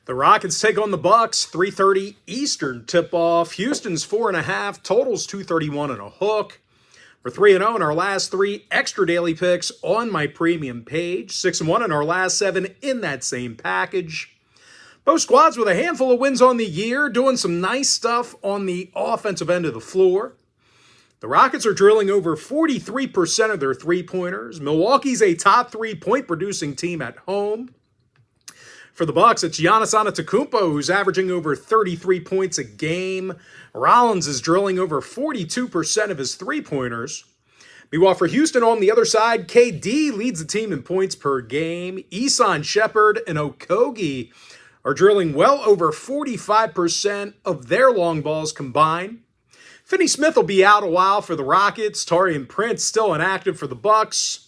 The Rockets take on the Bucks, 3:30 Eastern tip-off. Houston's 4.5, totals 231 and a hook. We're 3-0 in our last 3 extra daily picks on my premium page. 6-1 in our last 7 in that same package. Both squads with a handful of wins on the year, doing some nice stuff on the offensive end of the floor. The Rockets are drilling over 43% of their three-pointers. Milwaukee's a top 3-point producing team at home. For the Bucks, it's Giannis Antetokounmpo, who's averaging over 33 points a game. Rollins is drilling over 42% of his three-pointers. Meanwhile, for Houston on the other side, KD leads the team in points per game. Isan Shepherd and Okogie are drilling well over 45% of their long balls combined. Finney Smith will be out a while for the Rockets. Taurean Prince still inactive for the Bucks.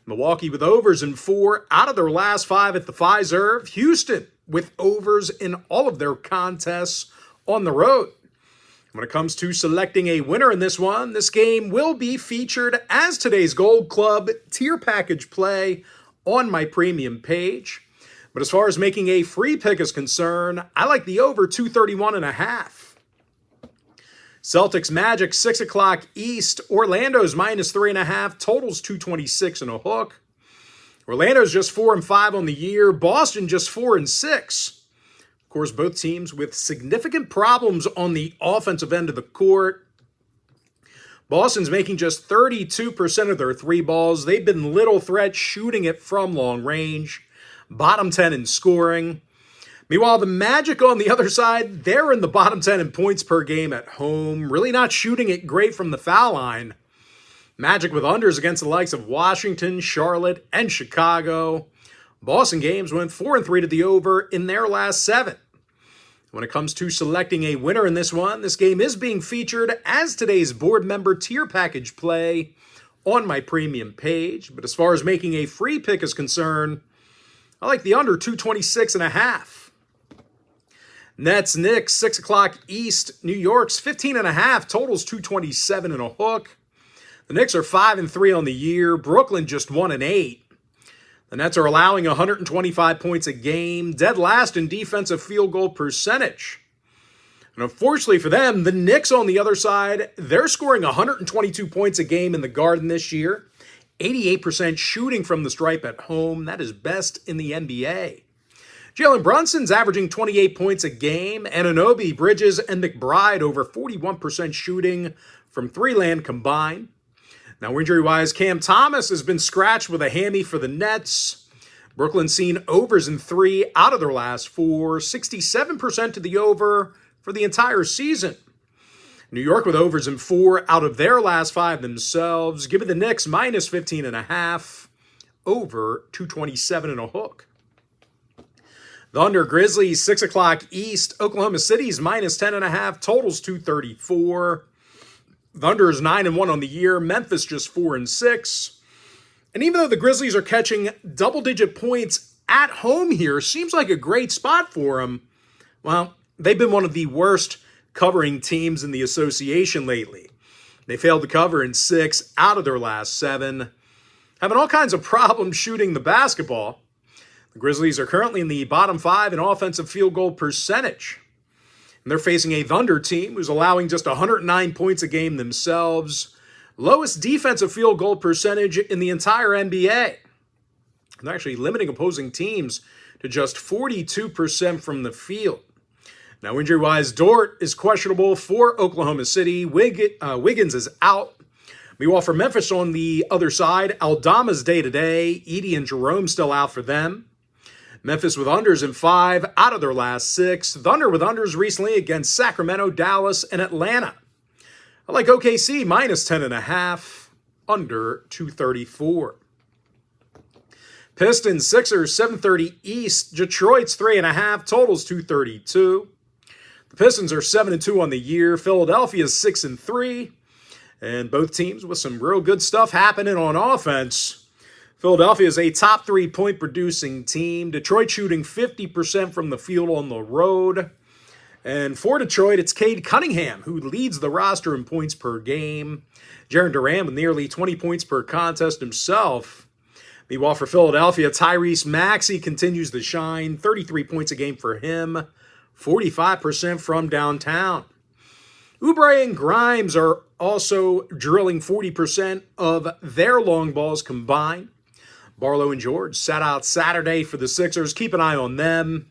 Milwaukee with overs in 4 out of their last 5 at the Fiserv. Houston with overs in all of their contests on the road. When it comes to selecting a winner in this one, this game will be featured as today's Gold Club tier package play on my premium page. But as far as making a free pick is concerned, I like the over 231.5. Celtics Magic, 6 o'clock East. Orlando's minus 3.5. Totals 226 and a hook. Orlando's just 4-5 on the year. Boston just 4-6. Of course, both teams with significant problems on the offensive end of the court. Boston's making just 32% of their three balls. They've been little threat shooting it from long range. Bottom 10 in scoring. Meanwhile, the Magic on the other side, they're in the bottom 10 in points per game at home. Really not shooting it great from the foul line. Magic with unders against the likes of Washington, Charlotte, and Chicago. Boston games went 4-3 to the over in their last 7. When it comes to selecting a winner in this one, this game is being featured as today's board member tier package play on my premium page. But as far as making a free pick is concerned, I like the under 226.5. Nets, Knicks, 6 o'clock East. New York's 15.5, totals 227 and a hook. The Knicks are 5-3 on the year. Brooklyn just 1-8. The Nets are allowing 125 points a game, dead last in defensive field goal percentage. And unfortunately for them, the Knicks on the other side, they're scoring 122 points a game in the Garden this year. 88% shooting from the stripe at home. That is best in the NBA. Jalen Brunson's averaging 28 points a game. Anunoby, Bridges, and McBride over 41% shooting from three-land combined. Now, injury-wise, Cam Thomas has been scratched with a hammy for the Nets. Brooklyn's seen overs in 3 out of their last 4. 67% to the over for the entire season. New York with overs in 4 out of their last 5 themselves. Give me the Knicks minus 15.5. Over 227 and a hook. The under Grizzlies, 6 o'clock East. Oklahoma City's minus 10.5. Totals 234. The under is 9-1 on the year. Memphis just 4-6. And even though the Grizzlies are catching double-digit points at home here, seems like a great spot for them. Well, they've been one of the worst covering teams in the association lately. They failed to cover in 6 out of their last 7. Having all kinds of problems shooting the basketball. The Grizzlies are currently in the bottom 5 in offensive field goal percentage. And they're facing a Thunder team who's allowing just 109 points a game themselves. Lowest defensive field goal percentage in the entire NBA. They're actually limiting opposing teams to just 42% from the field. Now, injury-wise, Dort is questionable for Oklahoma City. Wiggins is out. Meanwhile, for Memphis on the other side, Aldama's day-to-day. Edey and Jerome still out for them. Memphis with unders in 5 out of their last 6. Thunder with unders recently against Sacramento, Dallas, and Atlanta. I like OKC minus 10.5, under 234. Pistons, Sixers, 7:30 East. Detroit's 3.5, totals 232. The Pistons are 7-2 on the year. Philadelphia's 6-3. And both teams with some real good stuff happening on offense. Philadelphia is a top 3-point producing team. Detroit shooting 50% from the field on the road. And for Detroit, it's Cade Cunningham who leads the roster in points per game. Jaren Duran with nearly 20 points per contest himself. Meanwhile, for Philadelphia, Tyrese Maxey continues to shine. 33 points a game for him, 45% from downtown. Oubre and Grimes are also drilling 40% of their long balls combined. Barlow and George sat out Saturday for the Sixers. Keep an eye on them.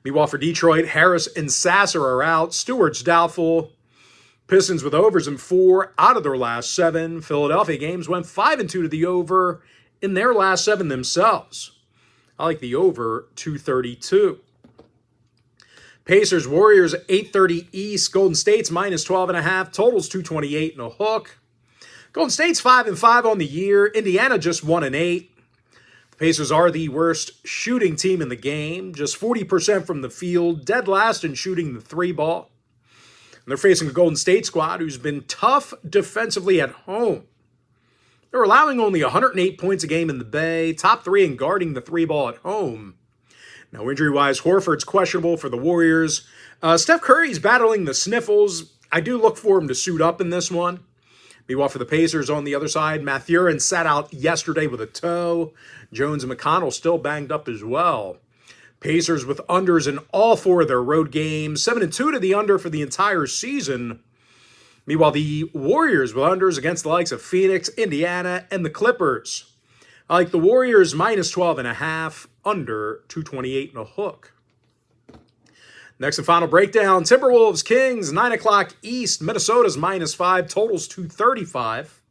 Meanwhile, for Detroit, Harris and Sasser are out. Stewart's doubtful. Pistons with overs in 4 out of their last 7. Philadelphia games went 5-2 to the over in their last 7 themselves. I like the over 232. Pacers, Warriors, 8:30 East. Golden State's minus 12.5. Totals 228 and a hook. Golden State's 5-5 on the year. Indiana just 1-8. The Pacers are the worst shooting team in the game. Just 40% from the field. Dead last in shooting the 3-ball. And they're facing a Golden State squad who's been tough defensively at home. They're allowing only 108 points a game in the Bay, top 3 in guarding the 3-ball at home. Now, injury-wise, Horford's questionable for the Warriors. Steph Curry's battling the sniffles. I do look for him to suit up in this one. Meanwhile, for the Pacers on the other side, Mathurin sat out yesterday with a toe. Jones and McConnell still banged up as well. Pacers with unders in all 4 of their road games, 7-2 to the under for the entire season. Meanwhile, the Warriors with unders against the likes of Phoenix, Indiana, and the Clippers. I like the Warriors minus 12.5, under 228 and a hook. Next and final breakdown, Timberwolves, Kings, 9 o'clock East. Minnesota's minus 5, totals 235.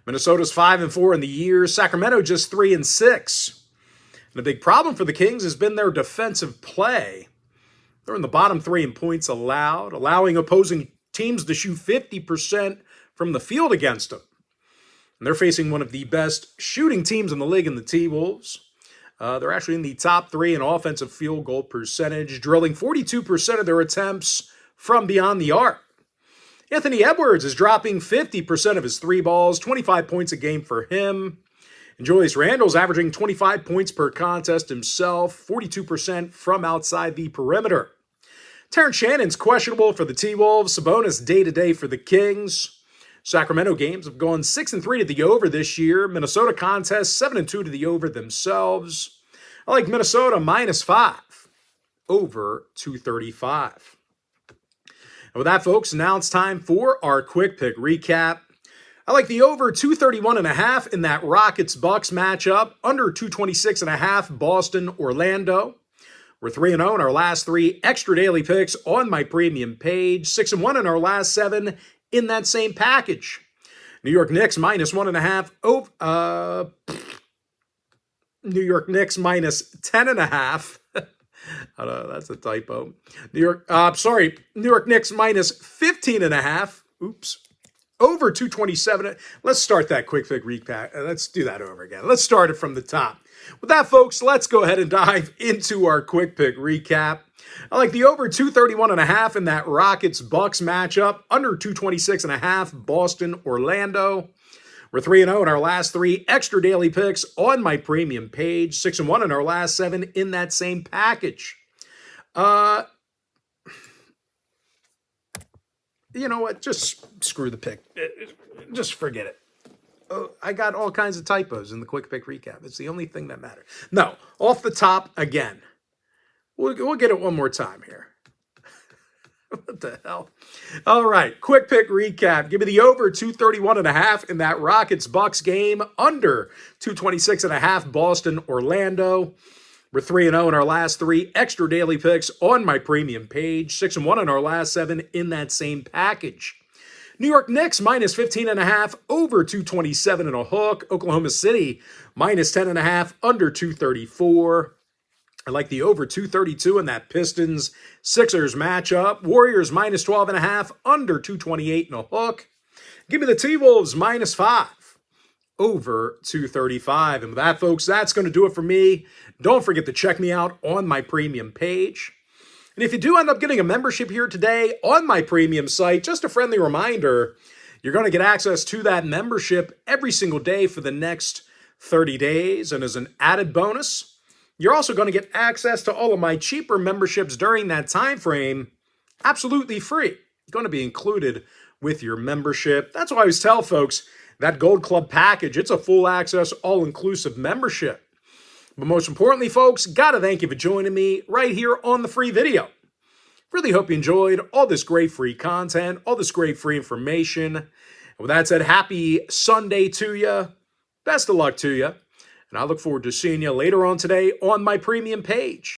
Minnesota's 5-4 in the year. Sacramento just 3-6. And a big problem for the Kings has been their defensive play. They're in the bottom 3 in points allowed, allowing opposing teams to shoot 50% from the field against them. And they're facing one of the best shooting teams in the league in the T-Wolves. They're actually in the top 3 in offensive field goal percentage, drilling 42% of their attempts from beyond the arc. Anthony Edwards is dropping 50% of his 3 balls, 25 points a game for him. And Julius Randle's averaging 25 points per contest himself, 42% from outside the perimeter. Terrence Shannon's questionable for the T-Wolves. Sabonis day-to-day for the Kings. Sacramento games have gone 6-3 to the over this year. Minnesota contests 7-2 to the over themselves. I like Minnesota minus 5, over 235. And with that, folks, now it's time for our quick pick recap. I like the over 231.5 in that Rockets-Bucks matchup, under 226.5 Boston-Orlando. We're 3-0 in our last 3 extra daily picks on my premium page, 6-1 in our last 7 in that same package. New York Knicks minus 1.5. New York Knicks minus 10.5. That's a typo. New York Knicks minus 15.5. Oops. Over 227. Let's start that quick pick recap. Let's do that over again. Let's start it from the top. With that, folks, let's go ahead and dive into our quick pick recap. I like the over 231.5 in that Rockets-Bucks matchup, under 226.5 Boston-Orlando. We're 3-0 in our last 3 extra daily picks on my premium page, 6-1 in our last 7 in that same package. You know what? Just screw the pick. Just forget it. I got all kinds of typos in the quick pick recap. It's the only thing that matters. No, off the top again. We'll get it one more time here. What the hell? All right, quick pick recap. Give me the over 231.5 in that Rockets-Bucks game, under 226.5 Boston-Orlando. We're 3-0 in our last 3 extra daily picks on my premium page, 6-1 in our last 7 in that same package. New York Knicks minus 15.5, over 227 and a hook. Oklahoma City minus 10.5, under 234. I like the over 232 in that Pistons Sixers matchup. Warriors minus 12.5, under 228 and a hook. Give me the T-Wolves minus 5, over 235. And with that, folks, that's going to do it for me. Don't forget to check me out on my premium page. And if you do end up getting a membership here today on my premium site, just a friendly reminder, you're going to get access to that membership every single day for the next 30 days. And as an added bonus, you're also going to get access to all of my cheaper memberships during that time frame, absolutely free. It's going to be included with your membership. That's why I always tell folks, That Gold Club package, it's a full access, all-inclusive membership. But most importantly, folks, gotta thank you for joining me right here on the free video. Really hope you enjoyed all this great free content, all this great free information. And with that said, happy Sunday to you. Best of luck to you. And I look forward to seeing you later on today on my premium page.